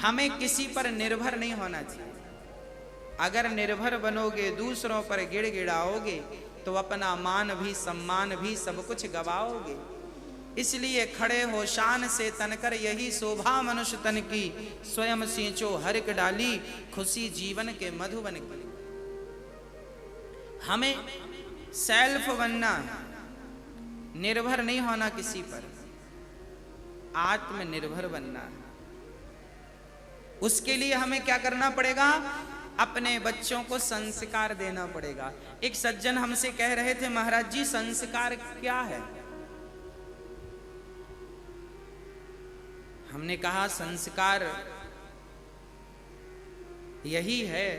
हमें किसी पर निर्भर नहीं होना चाहिए। अगर निर्भर बनोगे, दूसरों पर गिड़गिड़ाओगे, तो अपना मान भी सम्मान भी सब कुछ गवाओगे। इसलिए खड़े हो शान से तनकर, यही शोभा मनुष्य तन की, स्वयं सींचो हरिक डाली, खुशी जीवन के मधुबन की। हमें सेल्फ बनना, निर्भर नहीं होना किसी पर, आत्मनिर्भर बनना है। उसके लिए हमें क्या करना पड़ेगा? अपने बच्चों को संस्कार देना पड़ेगा। एक सज्जन हमसे कह रहे थे, महाराज जी संस्कार क्या है? हमने कहा संस्कार यही है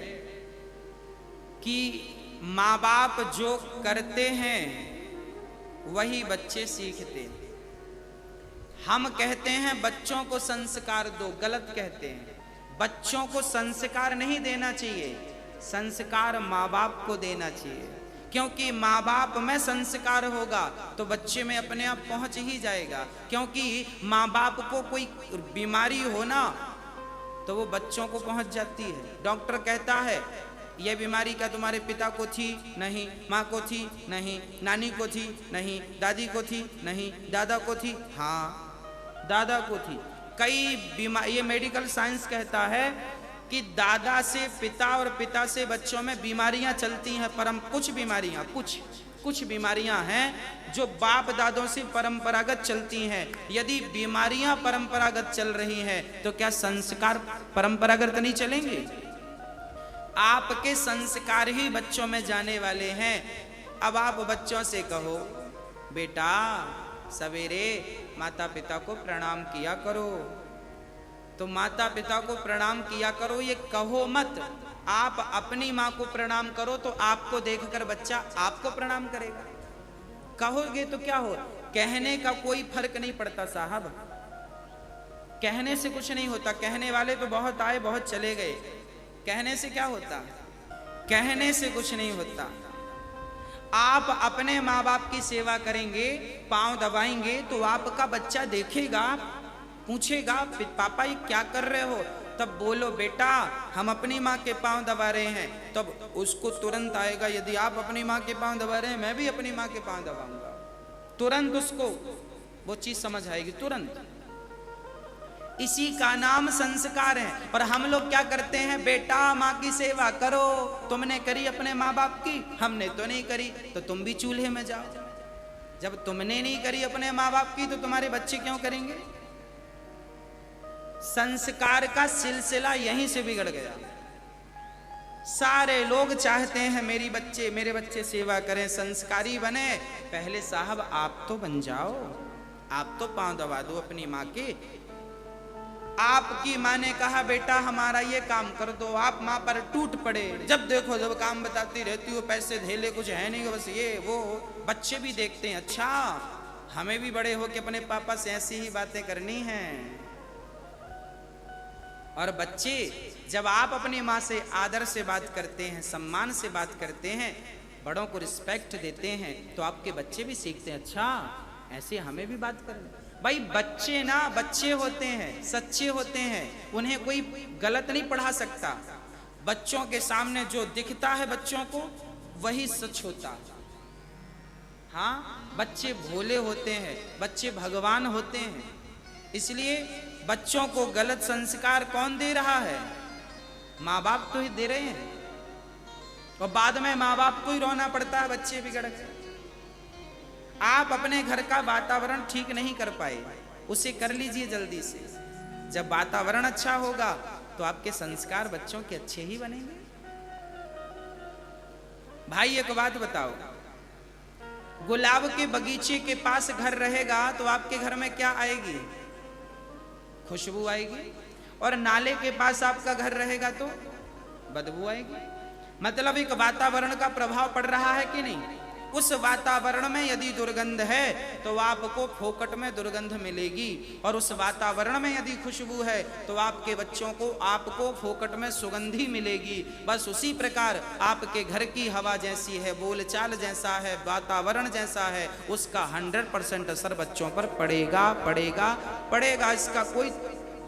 कि माँ बाप जो करते हैं वही बच्चे सीखते हैं। हम कहते हैं बच्चों को संस्कार दो, गलत कहते हैं। बच्चों को संस्कार नहीं देना चाहिए, संस्कार माँ बाप को देना चाहिए। क्योंकि माँ बाप में संस्कार होगा तो बच्चे में अपने आप पहुंच ही जाएगा। क्योंकि माँ बाप को कोई बीमारी हो ना तो वो बच्चों को पहुंच जाती है। डॉक्टर कहता है ये बीमारी क्या तुम्हारे पिता को थी? नहीं। माँ को थी? नहीं। नानी को थी? नहीं। दादी को थी? नहीं। दादा को थी? हाँ, दादा को थी। कई बीमारी, ये मेडिकल साइंस कहता है कि दादा से पिता और पिता से बच्चों में बीमारियां चलती हैं। कुछ बीमारियां हैं जो बाप दादों से परंपरागत चलती हैं। यदि बीमारियां परंपरागत चल रही हैं तो क्या संस्कार परंपरागत नहीं चलेंगे? आपके संस्कार ही बच्चों में जाने वाले हैं। अब आप बच्चों से कहो, बेटा सवेरे माता पिता को प्रणाम किया करो, तो माता पिता को प्रणाम किया करो ये कहो मत। आप अपनी माँ को प्रणाम करो तो आपको देखकर बच्चा आपको प्रणाम करेगा। कहोगे तो क्या हो? कहने का कोई फर्क नहीं पड़ता साहब, कहने से कुछ नहीं होता। कहने वाले तो बहुत आए बहुत चले गए, कहने से क्या होता? कहने से कुछ नहीं होता। आप अपने माँ बाप की सेवा करेंगे, पांव दबाएंगे तो आपका बच्चा देखेगा, पूछेगा पापा ये क्या कर रहे हो? तब बोलो बेटा हम अपनी माँ के पांव दबा रहे हैं, तब उसको तुरंत आएगा यदि आप अपनी माँ के पांव दबा रहे हैं मैं भी अपनी माँ के पांव दबाऊंगा। तुरंत उसको वो चीज समझ आएगी, तुरंत। इसी का नाम संस्कार है। और हम लोग क्या करते हैं? बेटा माँ की सेवा करो। तुमने करी अपने माँ बाप की? हमने तो नहीं करी, तो तुम भी चूल्हे में जाओ। जब तुमने नहीं करी अपने माँ बाप की तो तुम्हारे बच्चे क्यों करेंगे? संस्कार का सिलसिला यहीं से बिगड़ गया। सारे लोग चाहते हैं मेरे बच्चे सेवा करें, संस्कारी बने। पहले साहब आप तो बन जाओ, आप तो पांव दबा दो अपनी माँ के। आपकी माँ ने कहा बेटा हमारा ये काम कर दो, आप माँ पर टूट पड़े। जब देखो जब काम बताती रहती हो, पैसे धेले कुछ है नहीं, बस ये वो। बच्चे भी देखते हैं, अच्छा हमें भी बड़े हो के अपने पापा से ऐसी ही बातें करनी हैं। और बच्चे जब आप अपनी माँ से आदर से बात करते हैं, सम्मान से बात करते हैं, बड़ों को रिस्पेक्ट देते हैं, तो आपके बच्चे भी सीखते हैं, अच्छा ऐसे हमें भी बात करना। भाई बच्चे ना बच्चे होते हैं, सच्चे होते हैं, उन्हें कोई गलत नहीं पढ़ा सकता। बच्चों के सामने जो दिखता है बच्चों को वही सच होता है। हाँ, बच्चे भोले होते हैं, बच्चे भगवान होते हैं। इसलिए बच्चों को गलत संस्कार कौन दे रहा है? माँ बाप तो ही दे रहे हैं। और बाद में माँ बाप को ही रोना पड़ता है बच्चे बिगड़ गए। आप अपने घर का वातावरण ठीक नहीं कर पाए, उसे कर लीजिए जल्दी से। जब वातावरण अच्छा होगा तो आपके संस्कार बच्चों के अच्छे ही बनेंगे। भाई एक बात बताओ, गुलाब के बगीचे के पास घर रहेगा तो आपके घर में क्या आएगी? खुशबू आएगी। और नाले के पास आपका घर रहेगा तो बदबू आएगी। मतलब एक वातावरण का प्रभाव पड़ रहा है कि नहीं? उस वातावरण में यदि दुर्गंध है तो आपको फोकट में दुर्गंध मिलेगी, और उस वातावरण में यदि खुशबू है तो आपके बच्चों को आपको फोकट में सुगंधी मिलेगी। बस उसी प्रकार आपके घर की हवा जैसी है, बोलचाल जैसा है, वातावरण जैसा है, उसका 100% असर बच्चों पर पड़ेगा पड़ेगा पड़ेगा। इसका कोई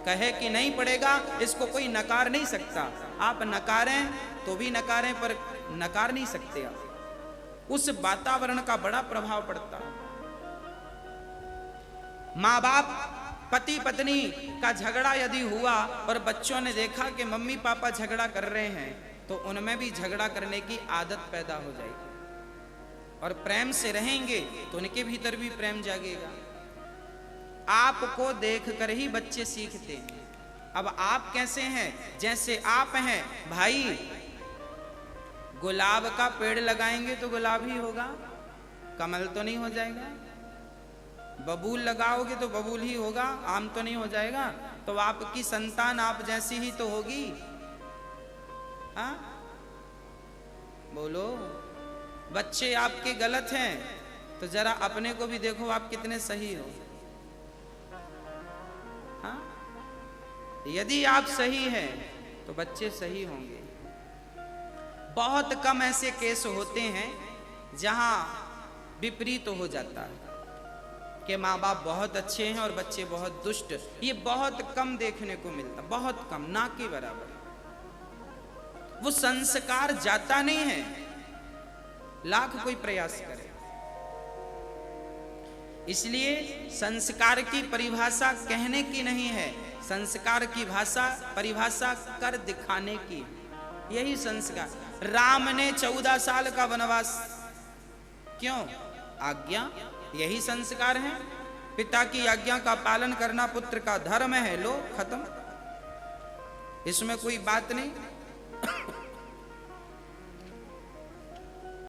कहे कि नहीं पड़ेगा, इसको कोई नकार नहीं सकता। आप नकारें तो भी नकारें, पर नकार नहीं सकते आप। उस वातावरण का बड़ा प्रभाव पड़ता। माँ बाप, पति पत्नी का झगड़ा यदि हुआ और बच्चों ने देखा कि मम्मी पापा झगड़ा कर रहे हैं, तो उनमें भी झगड़ा करने की आदत पैदा हो जाएगी। और प्रेम से रहेंगे तो उनके भीतर भी प्रेम जागेगा। आपको देखकर ही बच्चे सीखते हैं। अब आप कैसे हैं? जैसे आप हैं भाई, गुलाब का पेड़ लगाएंगे तो गुलाब ही होगा, कमल तो नहीं हो जाएगा। बबूल लगाओगे तो बबूल ही होगा, आम तो नहीं हो जाएगा। तो आपकी संतान आप जैसी ही तो होगी। हाँ बोलो, बच्चे आपके गलत हैं तो जरा अपने को भी देखो, आप कितने सही हो। हाँ, यदि आप सही हैं तो बच्चे सही होंगे। बहुत कम ऐसे केस होते हैं जहां विपरीत हो जाता है कि माँ बाप बहुत अच्छे हैं और बच्चे बहुत दुष्ट। ये बहुत कम देखने को मिलता, बहुत कम, ना के बराबर। वो संस्कार जाता नहीं है, लाख कोई प्रयास करे। इसलिए संस्कार की परिभाषा कहने की नहीं है, संस्कार की परिभाषा कर दिखाने की। यही संस्कार। राम ने 14 साल का वनवास क्यों? आज्ञा, यही संस्कार है। पिता की आज्ञा का पालन करना पुत्र का धर्म है। लो, खत्म, इसमें कोई बात नहीं।